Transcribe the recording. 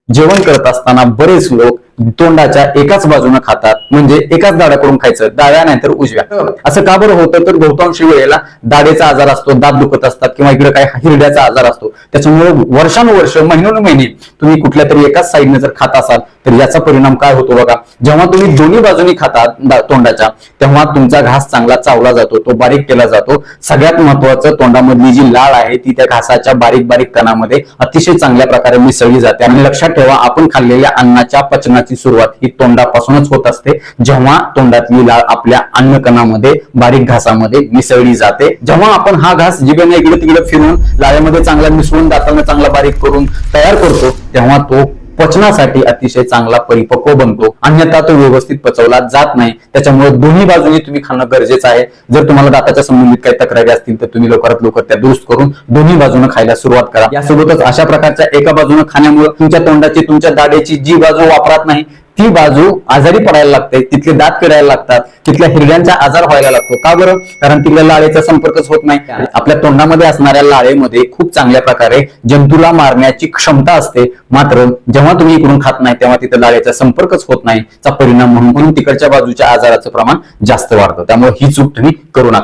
जेवण करत असताना बरेच लोक तोंडाच्या एकाच बाजूने खातात, म्हणजे एकाच दाढाकडून खायचं, डाव्या नाहीतर उजव्या. असं का बरं होतं? तर बहुतांश वेळेला दाढेचा आजार असतो, दात दुखत असतात किंवा इकडे काही हिरड्याचा आजार असतो. त्याच्यामुळे वर्षानुवर्ष महिनोन्महिने तुम्ही कुठल्या तरी एकाच साईडने जर खात असाल तर याचा परिणाम काय होतो बघा. जेव्हा तुम्ही दोन्ही बाजूनी खातात तोंडाच्या, तेव्हा तुमचा घास चांगला चावला जातो, तो बारीक केला जातो. सगळ्यात महत्वाचं, तोंडामधली जी लाळ आहे ती त्या घासाच्या बारीक बारीक कणामध्ये अतिशय चांगल्या प्रकारे मिसळली जाते. आणि लक्षात ठेवा, आपण खाल्लेल्या अन्नाच्या पचनाची सुरुवात ही तोंडापासूनच होत असते. जेव्हा तोंडातली लाळ आपल्या अन्नकणामध्ये बारीक घासामध्ये मिसळली जाते, जेव्हा आपण हा घास जिभेने इकडे तिकडे फिरून लाळेमध्ये चांगला मिसळून दातांना चांगला बारीक करून तयार करतो, तेव्हा तो पचनासाठी अतिशय चांगला परिपक्व बनतो. अन्यथा तो व्यवस्थित पचवला जात नाही. त्याच्यामुळे दोन्ही बाजूनी तुम्ही खाणं गरजेचं आहे. जर तुम्हाला दाताच्या संबंधित काही तक्रारी असतील तर तुम्ही लवकरात लवकर त्या दुरुस्त करून दोन्ही बाजूने खायला सुरुवात करा. यासोबतच अशा प्रकारच्या एका बाजूने खाण्यामुळे तुमच्या तोंडाची, तुमच्या दाढेची जी बाजू वापरात नाही ती बाजू आजारी पडायला लागते, तिथले दात किडायला लागतात, तिथल्या हिरड्यांचा आजार व्हायला लागतो. का बरं? कारण तिथल्या लाळेचा संपर्कच होत नाही. आपल्या तोंडामध्ये असणाऱ्या लाळेमध्ये खूप चांगल्या प्रकारे जंतूला मारण्याची क्षमता असते, मात्र जेव्हा तुम्ही इकडून खात नाही तेव्हा तिथे लाळेचा संपर्कच होत नाही. चा परिणाम म्हणून तिकडच्या बाजूच्या आजाराचं प्रमाण जास्त वाढतं. त्यामुळे ही चूक तुम्ही करू नका.